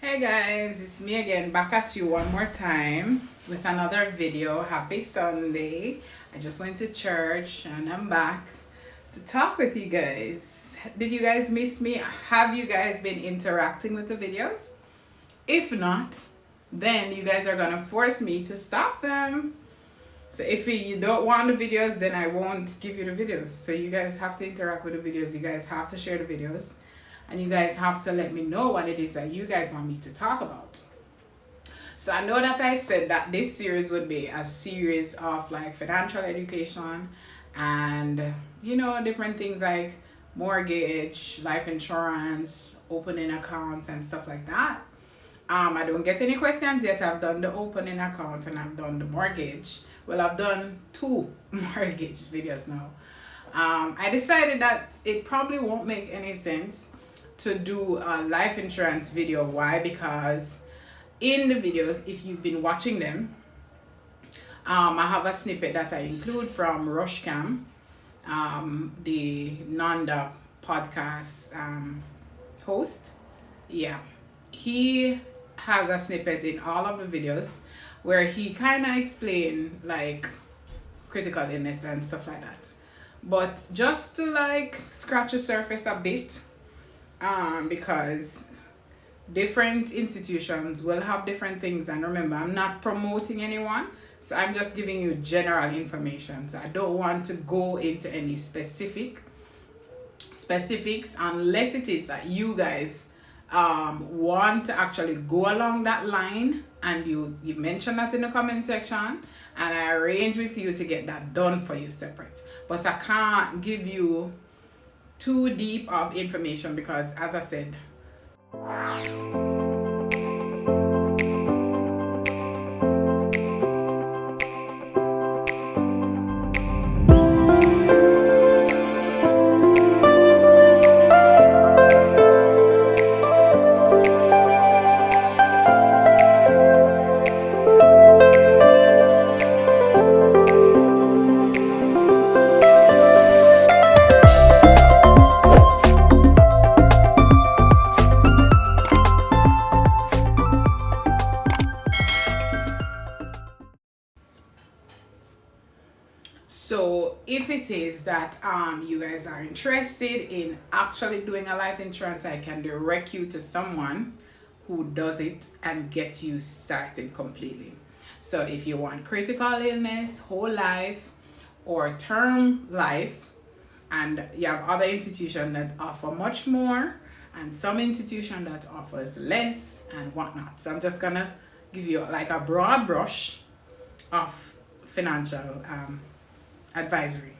Hey guys, it's me again, back at you one more time with another video. Happy Sunday. I just went to church and I'm back to talk with you guys. Did you guys miss me? Have you guys been interacting with the videos? If not, then you guys are gonna force me to stop them. So if you don't want the videos, then I won't give you the videos. So you guys have to interact with the videos. You guys have to share the videos. And you guys have to let me know what it is that you guys want me to talk about. So I know that I said that this series would be a series of like financial education and different things like mortgage, life insurance, opening accounts and stuff like that. I don't get any questions yet. I've done the opening account and I've done the mortgage. Well, I've done 2 mortgage videos now. I decided that it probably won't make any sense to do a life insurance video. Why? Because in the videos, if you've been watching them, I have a snippet that I include from Rushcam, the Nanda podcast host. Yeah, he has a snippet in all of the videos where he kind of explain like critical illness and stuff like that. But just to like scratch the surface a bit, because different institutions will have different things, and remember, I'm not promoting anyone, so I'm just giving you general information. So I don't want to go into any specifics unless it is that you guys want to actually go along that line and you mention that in the comment section, and I arrange with you to get that done for you separate. But I can't give you too deep of information because, as I said, so if it is that you guys are interested in actually doing a life insurance, I can direct you to someone who does it and get you started completely. So if you want critical illness, whole life, or term life, and you have other institutions that offer much more and some institution that offers less and whatnot. So I'm just gonna give you like a broad brush of financial advisory,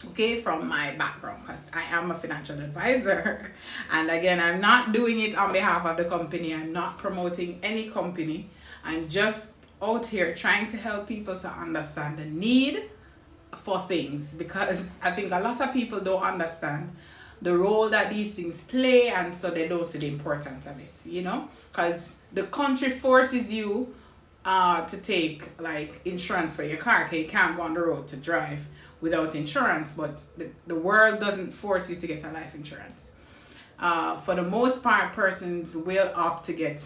okay, from my background, because I am a financial advisor. And again, I'm not doing it on behalf of the company. I'm not promoting any company. I'm just out here trying to help people to understand the need for things, because I think a lot of people don't understand the role that these things play, and so they don't see the importance of it, because the country forces you to take like insurance for your car, okay? You can't go on the road to drive without insurance, but the world doesn't force you to get a life insurance. For the most part, persons will opt to get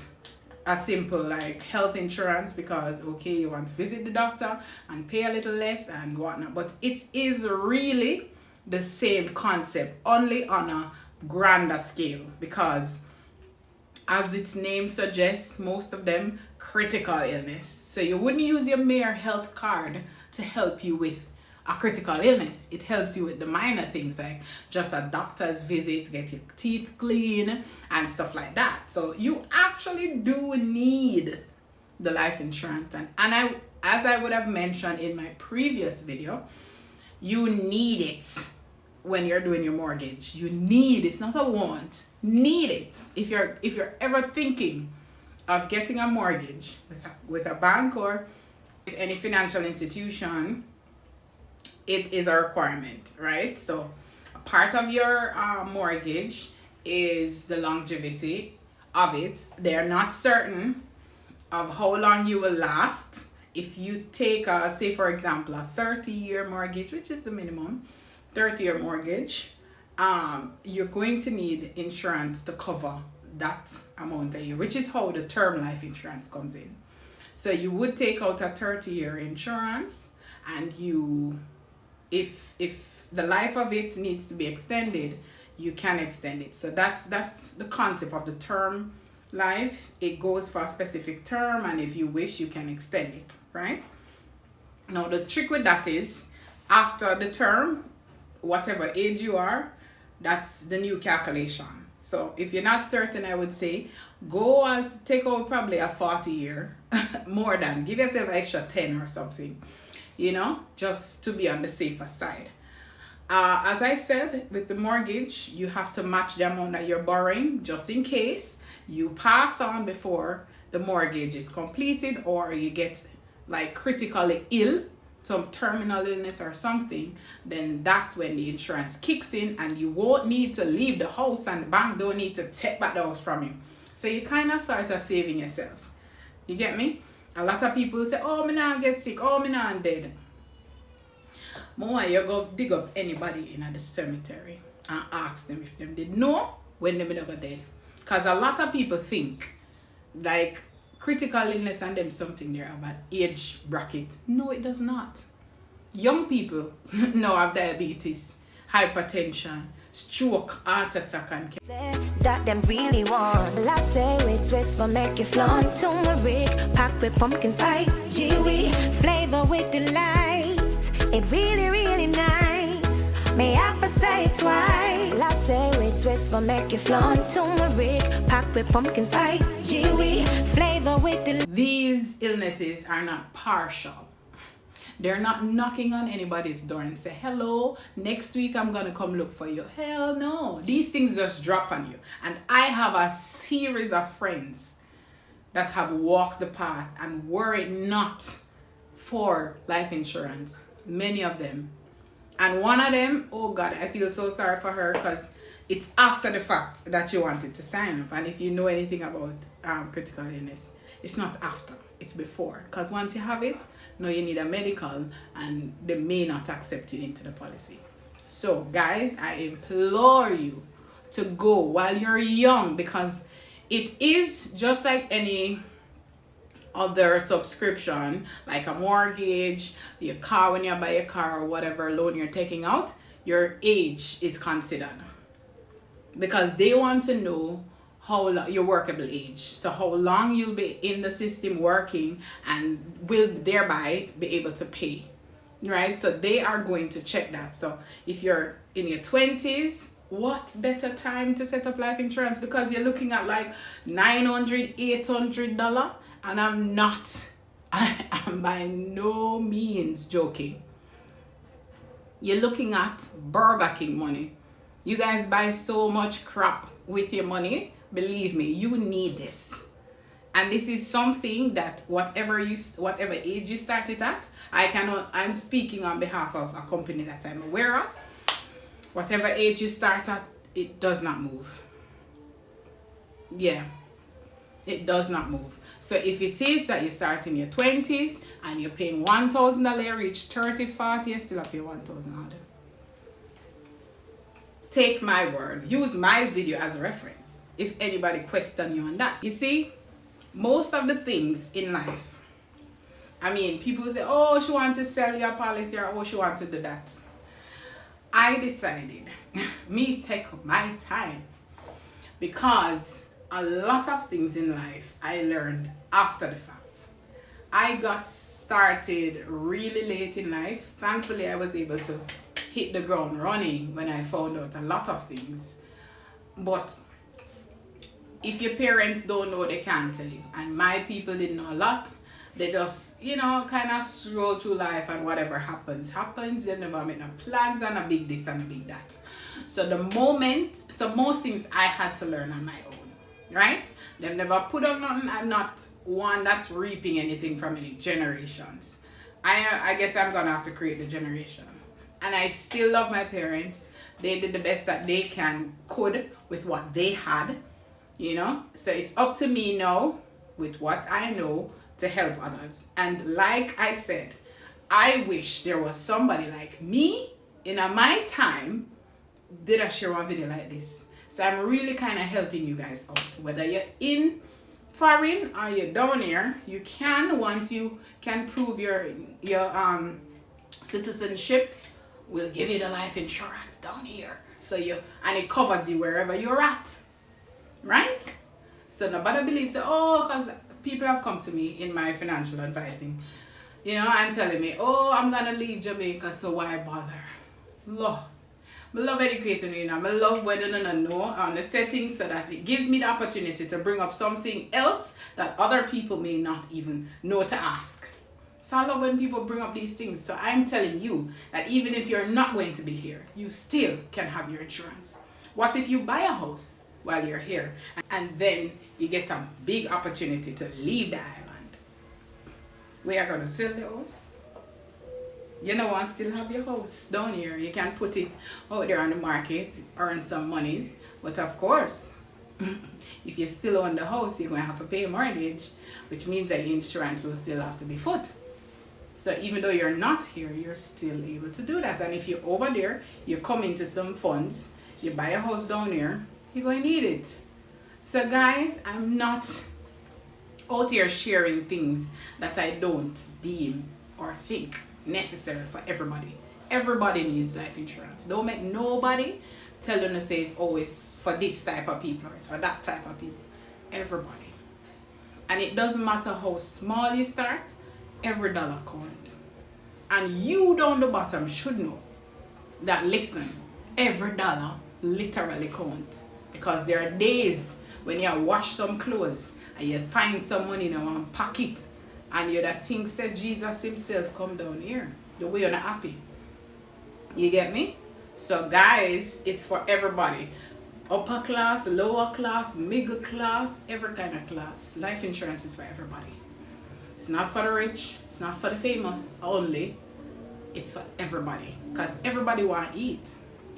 a simple like health insurance because, okay, you want to visit the doctor and pay a little less and whatnot, but it is really the same concept, only on a grander scale, because as its name suggests, most of them critical illness. So you wouldn't use your mere health card to help you with a critical illness. It helps you with the minor things like just a doctor's visit, get your teeth clean and stuff like that. So you actually do need the life insurance, and as I would have mentioned in my previous video, you need it when you're doing your mortgage. You need it. It's not a want. Need it. If you're ever thinking of getting a mortgage with a bank or with any financial institution, it is a requirement, right? So a part of your mortgage is the longevity of it. They are not certain of how long you will last. If you take say for example a 30-year mortgage, which is the minimum 30-year mortgage, you're going to need insurance to cover that amount a year, which is how the term life insurance comes in. So you would take out a 30-year insurance, and you, if the life of it needs to be extended, you can extend it. So that's the concept of the term life. It goes for a specific term, and if you wish, you can extend it, right? Now the trick with that is, after the term, whatever age you are, that's the new calculation. So if you're not certain, I would say go as take out probably a 40-year, more than, give yourself an extra 10 or something, you know, just to be on the safer side. As I said, with the mortgage, you have to match the amount that you're borrowing, just in case you pass on before the mortgage is completed, or you get like critically ill, some terminal illness or something. Then that's when the insurance kicks in, and you won't need to leave the house, and the bank don't need to take back the house from you. So you kind of start saving yourself. You get me? A lot of people say, oh, me not get sick, oh, me not dead. More you go dig up anybody in the cemetery and ask them if them did know when they never dead. Because a lot of people think like critical illness and them something there about age bracket. No, it does not. Young people now have diabetes, hypertension, stroke, heart attack, and cancer. That them really want latte with twist for make you flaunt. Turmeric packed with pumpkin spice, kiwi flavor with delight. It really, really nice. May I have to say it twice? Latte with twist for make you flaunt. Turmeric packed with pumpkin spice, kiwi flavor with delight. These illnesses are not partial. They're not knocking on anybody's door and say, hello, next week I'm gonna come look for you. Hell no. These things just drop on you. And I have a series of friends that have walked the path and were it not for life insurance, many of them. And one of them, oh God, I feel so sorry for her, because it's after the fact that you wanted to sign up. And if you know anything about critical illness, it's not after, it's before. Because once you have it, now you need a medical, and they may not accept you into the policy. So guys, I implore you to go while you're young, because it is just like any other subscription, like a mortgage, your car, when you buy a car or whatever loan you're taking out, your age is considered, because they want to know how long your workable age, so how long you'll be in the system working and will thereby be able to pay, right? So they are going to check that. So if you're in your 20s, what better time to set up life insurance, because you're looking at like $900, $800, and I am by no means joking. You're looking at Burger King money. You guys buy so much crap with your money. Believe me, you need this. And this is something that whatever age you start it at, I'm speaking on behalf of a company that I'm aware of. Whatever age you start at, it does not move. Yeah, it does not move. So if it is that you start in your 20s and you're paying $1,000, you reach 30, 40, you still have to pay $1,000. Take my word. Use my video as a reference if anybody question you on that. You see, most of the things in life, I mean, people say, oh, she wants to sell your policy, or oh, she wants to do that. I decided, me take my time, because a lot of things in life I learned after the fact. I got started really late in life. Thankfully, I was able to hit the ground running when I found out a lot of things. But if your parents don't know, they can't tell you. And my people didn't know a lot. They just, you know, kind of stroll through life, and whatever happens. They never make no plans, and a big this and a big that. So most things I had to learn on my own, right? They've never put up nothing. I'm not one that's reaping anything from any generations. I guess I'm gonna have to create the generation. And I still love my parents. They did the best that they could with what they had, you know. So it's up to me now, with what I know, to help others. And like I said, I wish there was somebody like me in my time did I share one video like this. So I'm really kind of helping you guys out. Whether you're in foreign or you're down here, you can, once you can prove your citizenship, we'll give you the life insurance down here. So and it covers you wherever you're at. Right? So nobody believes that, because people have come to me in my financial advising, and telling me, I'm gonna leave Jamaica, so why bother? Lord, I love educating you now. I love whether I know on the settings so that it gives me the opportunity to bring up something else that other people may not even know to ask. So I love when people bring up these things. So I'm telling you that even if you're not going to be here, you still can have your insurance. What if you buy a house while you're here and then you get a big opportunity to leave the island? We are going to sell the house. And still have your house down here. You can put it out there on the market, earn some monies. But of course, if you still own the house, you're going to have to pay a mortgage, which means that insurance will still have to be foot. So even though you're not here, you're still able to do that. And if you're over there, you come into some funds, you buy a house down here, you're going to need it. So guys, I'm not out here sharing things that I don't deem or think necessary for everybody. Everybody needs life insurance. Don't make nobody tell them to say it's always for this type of people or it's for that type of people. Everybody. And it doesn't matter how small you start, every dollar counts. And you down the bottom should know that, listen, every dollar literally counts. Because there are days when you wash some clothes and you find some money in one pocket and you that thing said Jesus himself come down here. The way you're not happy. You get me? So guys, it's for everybody. Upper class, lower class, middle class, every kind of class. Life insurance is for everybody. It's not for the rich. It's not for the famous only. It's for everybody. Because everybody wants to eat.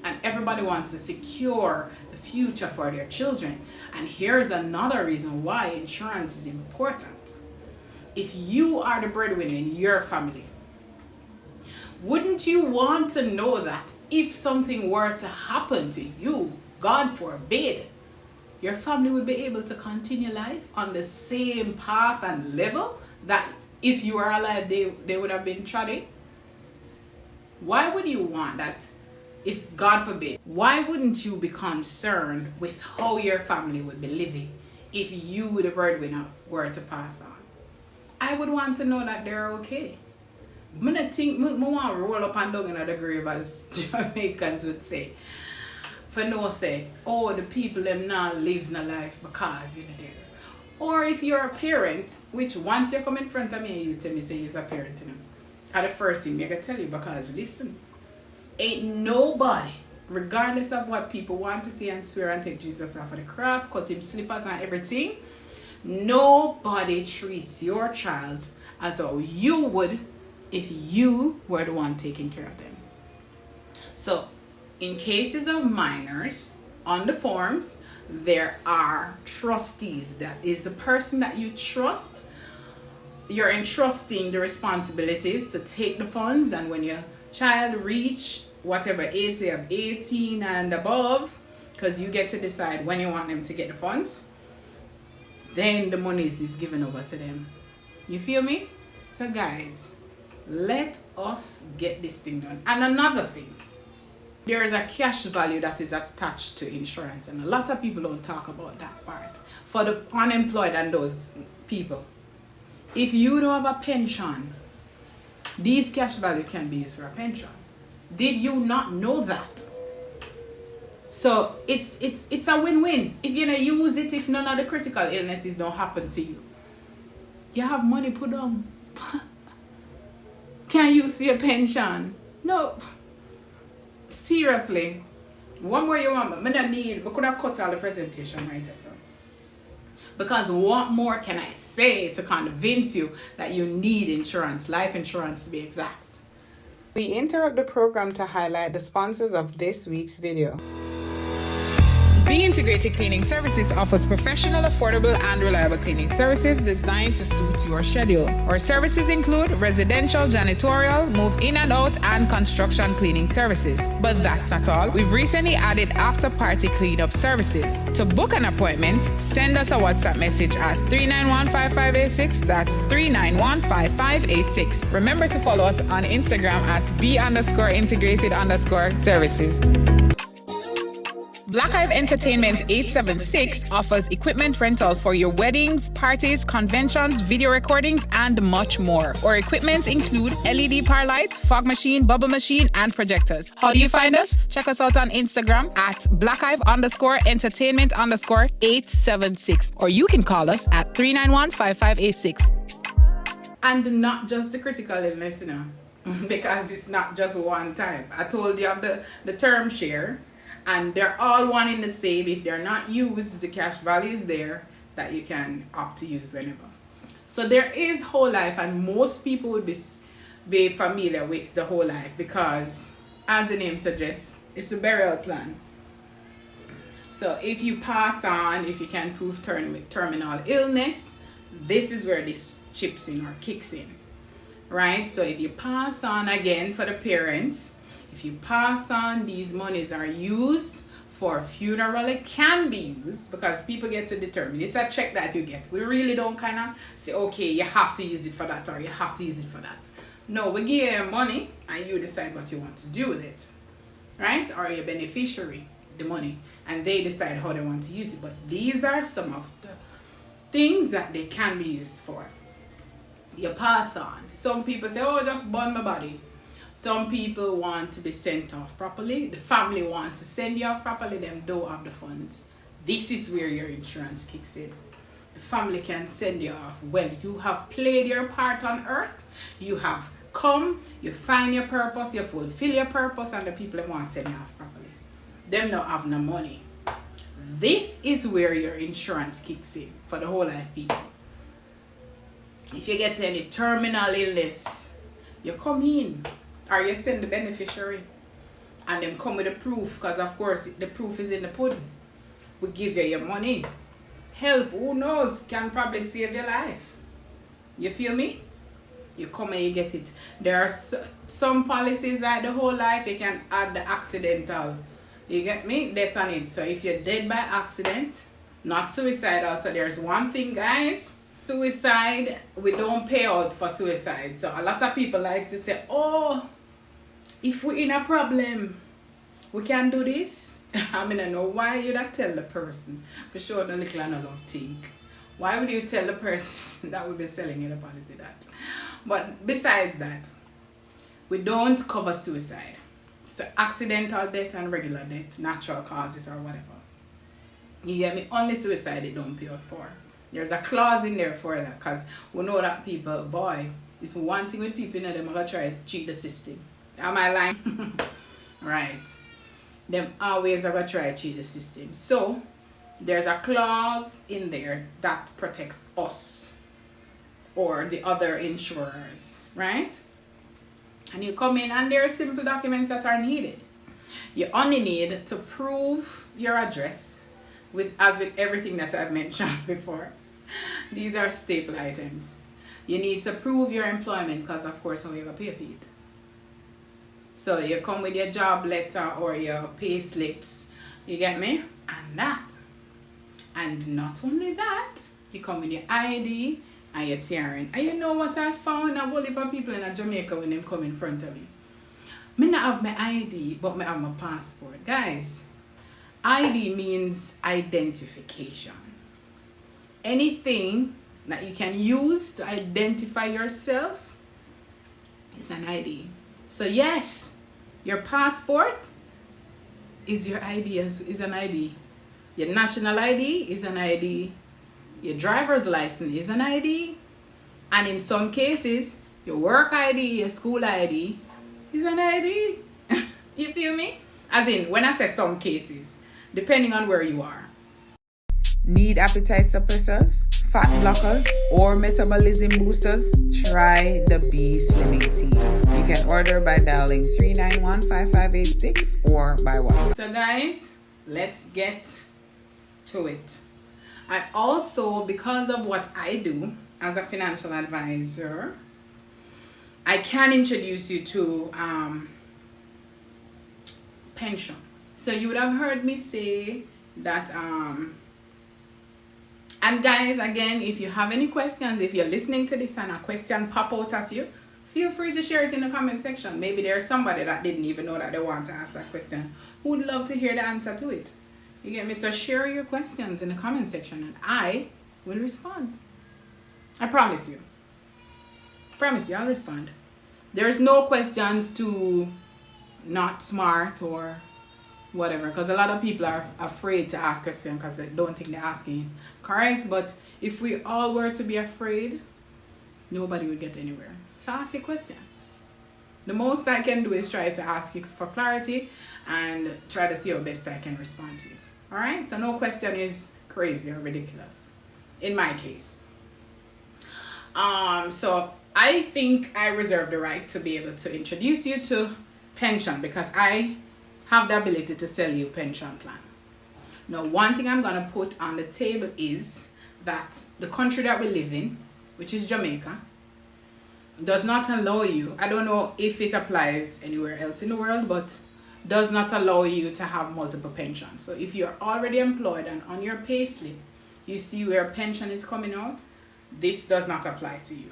And everybody wants to secure the future for their children. And here's another reason why insurance is important. If you are the breadwinner in your family, wouldn't you want to know that if something were to happen to you, God forbid, your family would be able to continue life on the same path and level that if you were alive, they would have been treading? Why would you want that? If God forbid, why wouldn't you be concerned with how your family would be living if you, the breadwinner, were to pass on? I would want to know that they're okay. I want to roll up and down in the grave, as Jamaicans would say. For no say, the people them not live no life because you're there. Or if you're a parent, which once you come in front of me and you tell me say you're a parent, and the first thing I'm going to tell you, because listen, ain't nobody, regardless of what people want to see and swear and take Jesus off of the cross, cut him slippers and everything, nobody treats your child as how you would if you were the one taking care of them. So in cases of minors, on the forms, there are trustees. That is the person that you trust. You're entrusting the responsibilities to take the funds, and when your child reach whatever age they have, 18 and above, because you get to decide when you want them to get the funds, then the money is given over to them. You feel me? So guys, let us get this thing done. And another thing, there is a cash value that is attached to insurance, and a lot of people don't talk about that part. For the unemployed and those people, if you don't have a pension, these cash value can be used for a pension. Did you not know that? So it's a win-win. If you don't use it, if none of the critical illnesses don't happen to you, you have money put on. Can't use for your pension. No. Seriously. One more you want, we could have cut all the presentation right so. Because what more can I say to convince you that you need insurance, life insurance to be exact? We interrupt the program to highlight the sponsors of this week's video. Integrated Cleaning Services offers professional, affordable, and reliable cleaning services designed to suit your schedule. Our services include residential, janitorial, move in and out, and construction cleaning services. But that's not all. We've recently added after-party cleanup services. To book an appointment, send us a WhatsApp message at 391-5586. That's 391-5586. Remember to follow us on Instagram at b_integrated_services. Black Hive Entertainment 876 offers equipment rental for your weddings, parties, conventions, video recordings, and much more. Our equipment include LED power lights, fog machine, bubble machine, and projectors. How do you find us? Check us out on Instagram at blackhive_entertainment_876, or you can call us at 391-5586. And not just the critical illness, because it's not just one type. I told you of the term share. And they're all one in the same. If they're not used, the cash value is there that you can opt to use whenever. So there is whole life, and most people would be familiar with the whole life because, as the name suggests, it's a burial plan. So if you pass on, if you can prove terminal illness, this is where this chips in or kicks in, right? So if you pass on, again, for the parents, if you pass on, these monies are used for funeral. It can be used because people get to determine. It's a check that you get. We really don't kind of say, okay, you have to use it for that or you have to use it for that. No, we give you money and you decide what you want to do with it, right? Or your beneficiary, the money, and they decide how they want to use it. But these are some of the things that they can be used for. You pass on. Some people say, oh, just burn my body. Some people want to be sent off properly. The family wants to send you off properly. Them don't have the funds. This is where your insurance kicks in. The family can send you off. Well, you have played your part on earth. You have come. You find your purpose. You fulfill your purpose. And the people that want to send you off properly, them don't have no money. This is where your insurance kicks in for the whole life people. If you get any terminal illness, you come in. Or you send the beneficiary and them come with the proof, because of course the proof is in the pudding. We give you your money. Help, who knows, can probably save your life. You feel me? You come and you get it. There are some policies like the whole life, you can add the accidental. You get me? Death on it. So if you're dead by accident, not suicidal. So there's one thing, guys. Suicide, we don't pay out for suicide. So a lot of people like to say, oh, if we're in a problem, we can do this. I mean, I know why you not tell the person. For sure, the little and love think. Why would you tell the person that we've been selling you the policy that? But besides that, we don't cover suicide. So accidental death and regular death, natural causes or whatever. You get me? Only suicide they don't pay out for. There's a clause in there for that, because we know that people, boy, it's one thing with people, them are going to try to cheat the system. Am I lying? Right. Them always are going to try to cheat the system. So, there's a clause in there that protects us or the other insurers, right? And you come in and there are simple documents that are needed. You only need to prove your address, as with everything that I've mentioned before. These are staple items. You need to prove your employment, because of course how you going to pay for it. So you come with your job letter or your pay slips. You get me? And that. And not only that, you come with your ID and your TRN. And you know what I found? A whole heap of people in Jamaica when they come in front of me. I not have my ID, but I have my passport. Guys, ID means identification. Anything that you can use to identify yourself is an ID. So yes, your passport is your ID, is an ID. Your national ID is an ID. Your driver's license is an ID. And in some cases, your work ID, your school ID is an ID. You feel me? As in, when I say some cases, depending on where you are. Need appetite suppressors, fat blockers, or metabolism boosters? Try the B Slimming Tea. You can order by dialing 391-5586 or by WhatsApp. So guys, let's get to it. I also, because of what I do as a financial advisor, I can introduce you to pension. So you would have heard me say that and guys, again, if you have any questions, if you're listening to this and a question pop out at you, feel free to share it in the comment section. Maybe there's somebody that didn't even know that they want to ask that question who would love to hear the answer to it. You get me? So share your questions in the comment section and I will respond. I promise you. I'll respond. There's no questions to not smart or whatever, because a lot of people are afraid to ask questions because they don't think they're asking correct. But if we all were to be afraid, nobody would get anywhere. So ask a question. The most I can do is try to ask you for clarity and try to see how best I can respond to you. All right? So no question is crazy or ridiculous in my case. So I think I reserve the right to be able to introduce you to pension because I have the ability to sell you pension plan. Now, one thing I'm going to put on the table is that the country that we live in, which is Jamaica, does not allow you, I don't know if it applies anywhere else in the world, but does not allow you to have multiple pensions. So if you're already employed and on your pay slip, you see where pension is coming out, this does not apply to you.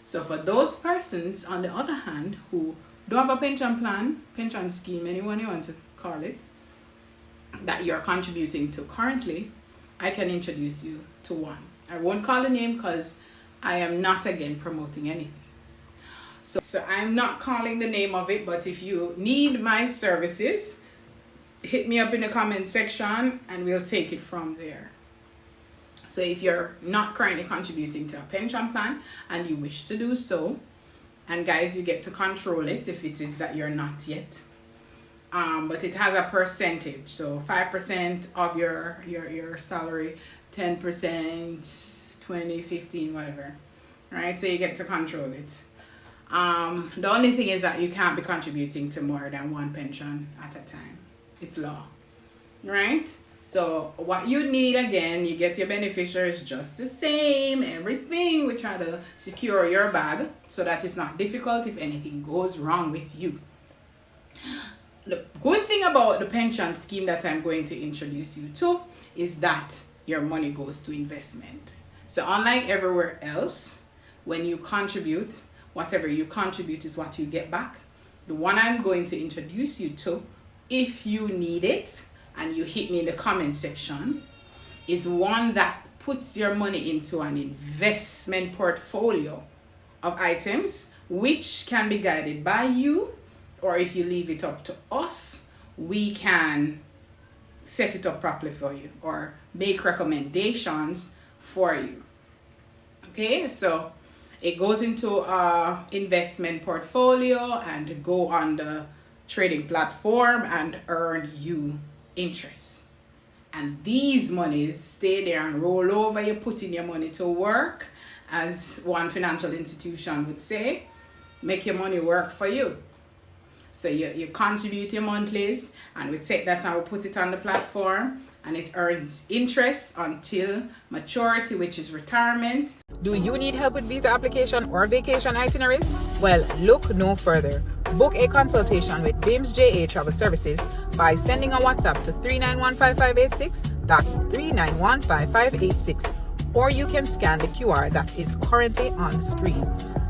So for those persons, on the other hand, who don't have a pension plan, pension scheme, anyone you want to call it, that you're contributing to currently, I can introduce you to one. I won't call the name because I am not again promoting anything. So I'm not calling the name of it, but if you need my services, hit me up in the comment section and we'll take it from there. So if you're not currently contributing to a pension plan and you wish to do so, and guys, you get to control it if it is that you're not yet. But it has a percentage. So 5% of your salary, 10%, 20, 15, whatever. Right? So you get to control it. The only thing is that you can't be contributing to more than one pension at a time. It's law. Right? So what you need, again, you get your beneficiaries just the same, everything. We try to secure your bag so that it's not difficult if anything goes wrong with you. The good thing about the pension scheme that I'm going to introduce you to is that your money goes to investment. So unlike everywhere else, when you contribute, whatever you contribute is what you get back. The one I'm going to introduce you to, if you need it, and you hit me in the comment section, is one that puts your money into an investment portfolio of items which can be guided by you, or if you leave it up to us, we can set it up properly for you or make recommendations for you. Okay, so it goes into a investment portfolio and go on the trading platform and earn you interest. And these monies stay there and roll over. You put in your money to work, as one financial institution would say, make your money work for you. So you contribute your monthlies and we take that and we put it on the platform and it earns interest until maturity, which is retirement. Do you need help with visa application or vacation itineraries? Well, look no further. Book a consultation with BIMS JA Travel Services by sending a WhatsApp to 3915586. That's 3915586. Or you can scan the QR that is currently on screen.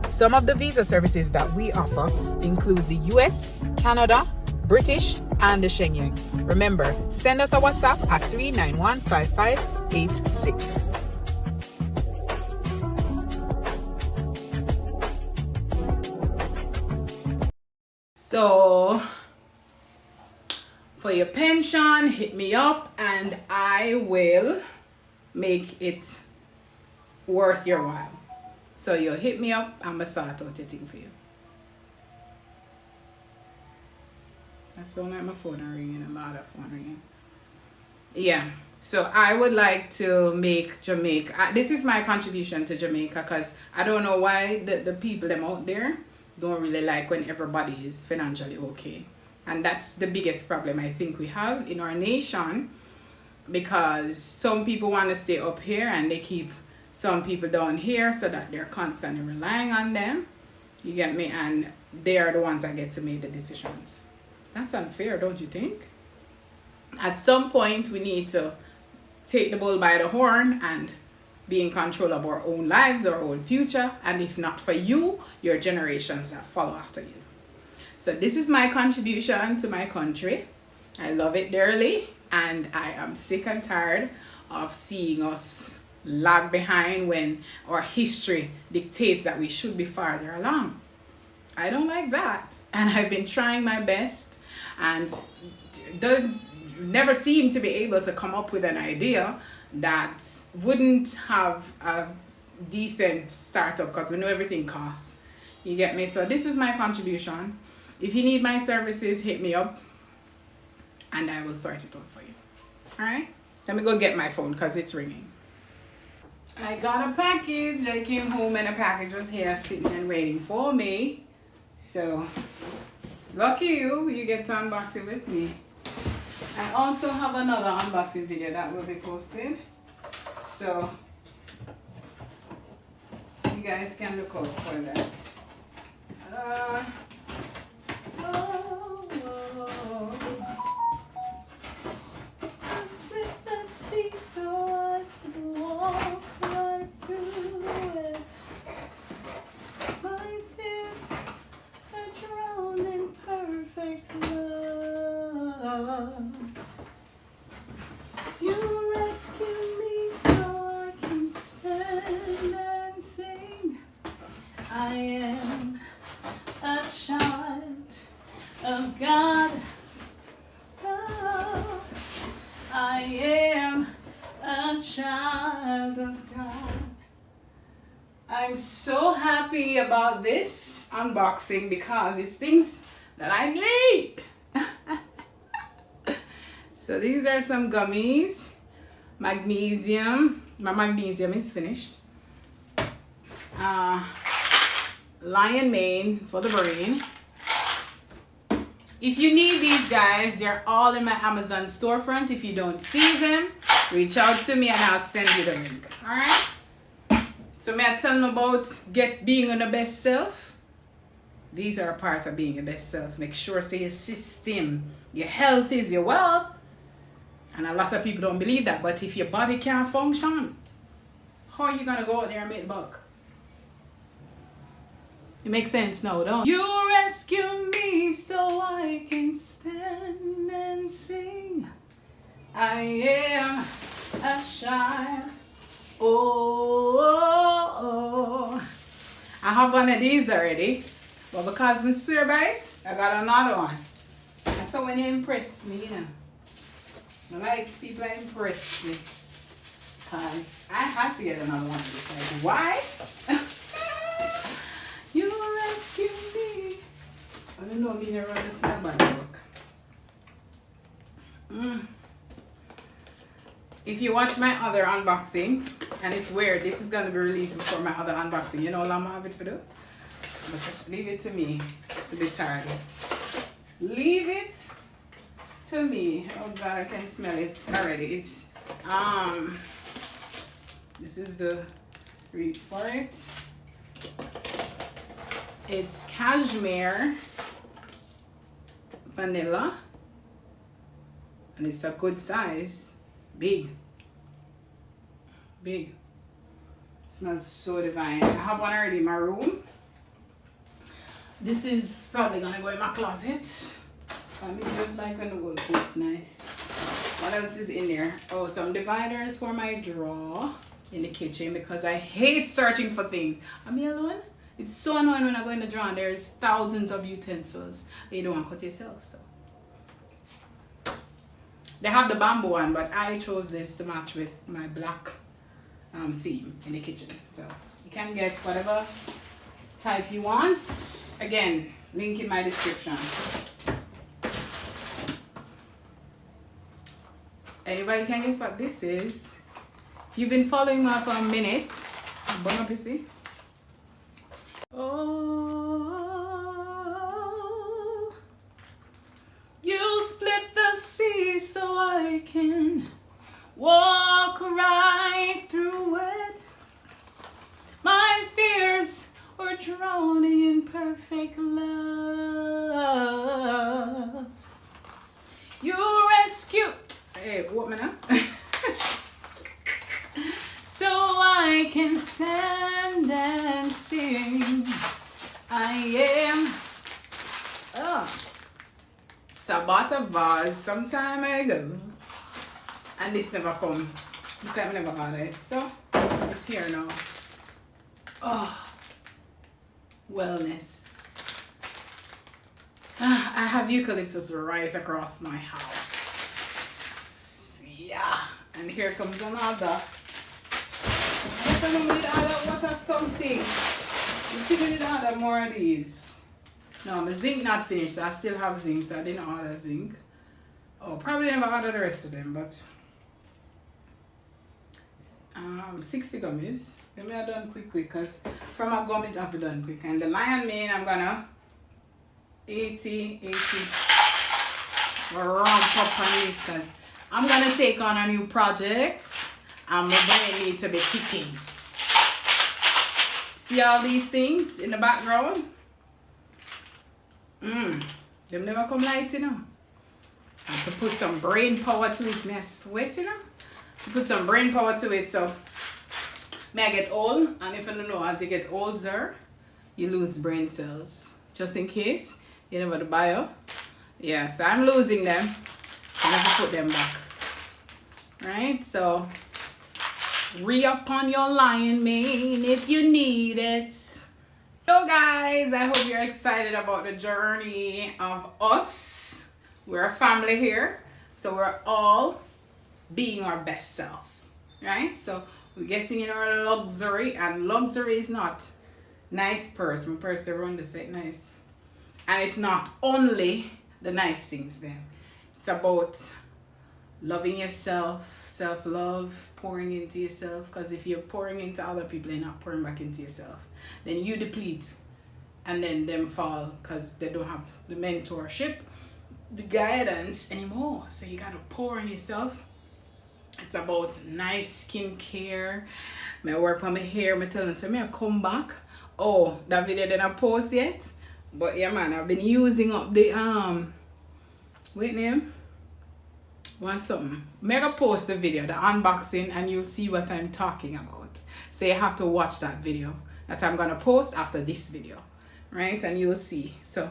Some of the visa services that we offer include the US, Canada, British, and the Schengen. Remember, send us a WhatsApp at 3915586. So for your pension, hit me up and I will make it worth your while. So you'll hit me up, I'm gonna sort out a thing for you. That's so like my phone ringing and my other phone ringing. Yeah, so I would like to make Jamaica, this is my contribution to Jamaica, because I don't know why the people them out there don't really like when everybody is financially okay. And that's the biggest problem I think we have in our nation. because some people want to stay up here and they keep some people down here so that they're constantly relying on them. You get me? And they are the ones that get to make the decisions. That's unfair, don't you think? At some point, we need to take the bull by the horn and be in control of our own lives, our own future, and if not for you, your generations that follow after you. So this is my contribution to my country. I love it dearly, and I am sick and tired of seeing us lag behind when our history dictates that we should be farther along. I don't like that, and I've been trying my best and never seem to be able to come up with an idea that wouldn't have a decent startup, because we know everything costs. You get me? So this is my contribution. If you need my services, hit me up and I will sort it out for you. Alright? Let me go get my phone because it's ringing. I got a package. I came home and a package was here sitting and waiting for me. So lucky you get to unbox it with me. I also have another unboxing video that will be posted, so you guys can look out for that. Just with the sea so I could walk right through it. My fears are drowned in perfect love. You rescue me so I can stand and sing. I am a child of God. Oh, I am a child of God. I'm so happy about this unboxing because it's things that I need. So these are some gummies, magnesium. My magnesium is finished. Lion mane for the brain. If you need these guys, they're all in my Amazon storefront. If you don't see them, reach out to me and I'll send you the link. Alright? So may I tell them about being on the best self? These are a part of being a best self. Make sure say your system, your health is your wealth. And a lot of people don't believe that. But if your body can't function, how are you going to go out there and make the buck? It makes sense now, don't it? You rescue me so I can stand and sing. I am a child. Oh. I have one of these already. But because I'm swear by it, I got another one. And so when you impress me, you know. I like people that impress me. Because I had to get another one of these. Like, why? You rescue me. I don't know, me never to smell bad book. If you watch my other unboxing, and it's weird, this is going to be released before my other unboxing. You know how long I have it for do? But just leave it to me. It's a bit tardy. Leave it to me. Oh God, I can smell it already. It's this is the read for it. It's cashmere vanilla, and it's a good size. Big. Smells so divine. I have one already in my room. This is probably gonna go in my closet. I mean, just like when the wool looks nice. What else is in there? Oh, some dividers for my drawer in the kitchen because I hate searching for things. Am I alone? It's so annoying when I go in the drawer and there's thousands of utensils and you don't want to cut yourself. So they have the bamboo one, but I chose this to match with my black theme in the kitchen. So you can get whatever type you want. Again, link in my description. Anybody can guess what this is? If you've been following me for a minute, bon appetit. Oh, you split the sea so I can walk right through it. My fears were drowning in perfect love. You rescue. Hey, what man? So I can stand and sing. I am. Oh. So I bought a vase some time ago, and this never come. Look like I never had it. So it's here now. Oh, wellness. I have eucalyptus right across my house. Yeah, and here comes another. I don't know, we need water something. You see, we need other more of these. No, my zinc not finished. I still have zinc, so I didn't order zinc. Oh, probably never order the rest of them, but 60 gummies. Let me have done quick, because from a gummy I have to done quick. And the lion mane, I'm gonna 80. Ramp up on this, because I'm gonna take on a new project. And my brain needs to be kicking. See all these things in the background? Them never come light, you know. I have to put some brain power to it. May I sweat, you know? To put some brain power to it, so may I get old, and if you don't know, as you get older, you lose brain cells. Just in case, you know what the bio. Yeah, so I'm losing them. I have to put them back. Right? So re-up on your lion mane if you need it. So guys, I hope you're excited about the journey of us. We're a family here, so we're all being our best selves, right? So we're getting in our luxury, and luxury is not nice purse. My purse around this ain't nice, and it's not only the nice things. Then it's about loving yourself, self-love, pouring into yourself, because if you're pouring into other people and not pouring back into yourself, then you deplete, and then them fall because they don't have the mentorship, the guidance anymore. So you gotta pour in yourself. It's about nice skincare. I work on my hair. I tell them, so I come back. Oh, that video didn't I post yet, but yeah man, I've been using up the wait name want something. Mega post the video, the unboxing, and you'll see what I'm talking about. So you have to watch that video that I'm gonna post after this video, right? And you'll see. So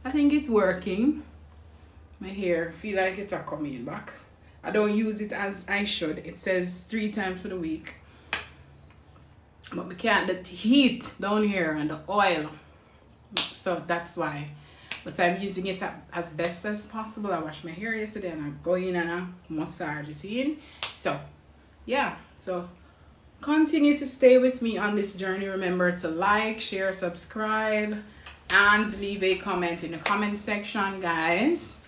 I think it's working. My hair feel like it's coming back. I don't use it as I should. It says 3 times for the week, but we can't. The heat down here and the oil, so that's why. But I'm using it as best as possible. I washed my hair yesterday and I go in and I massage it in. So yeah, so continue to stay with me on this journey. Remember to like, share, subscribe, and leave a comment in the comment section, guys,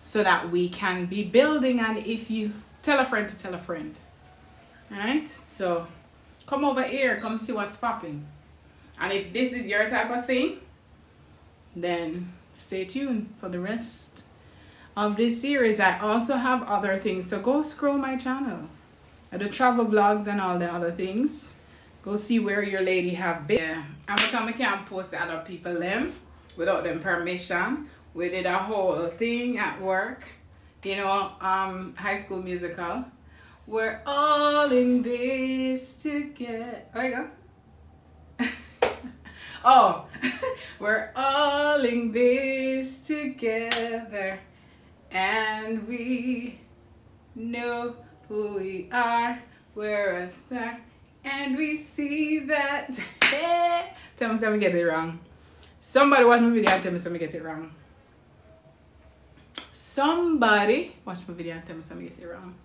so that we can be building. And if you tell a friend to tell a friend, all right? So come over here, come see what's popping. And if this is your type of thing, then stay tuned for the rest of this series. I also have other things, so go scroll my channel, the travel vlogs and all the other things. Go see where your lady have been. Yeah. And because I can't post the other people them without them permission, we did a whole thing at work, you know, High School Musical. We're all in this together. There you go. Oh, we're all in this together, and we know who we are. We're a star, and we see that. Tell me if I get it wrong. Somebody watch my video and tell me if I get it wrong. Somebody watch my video and tell me if I get it wrong.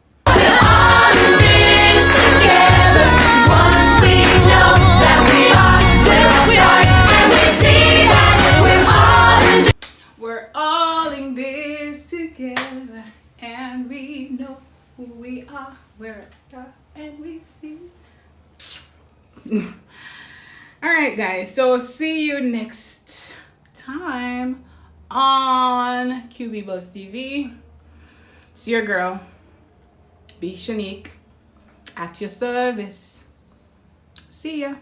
We're all in this together, and we know who we are. We're a star, and we see. All right, guys. So see you next time on QB Buzz TV. It's your girl, Be Shanique at your service. See ya.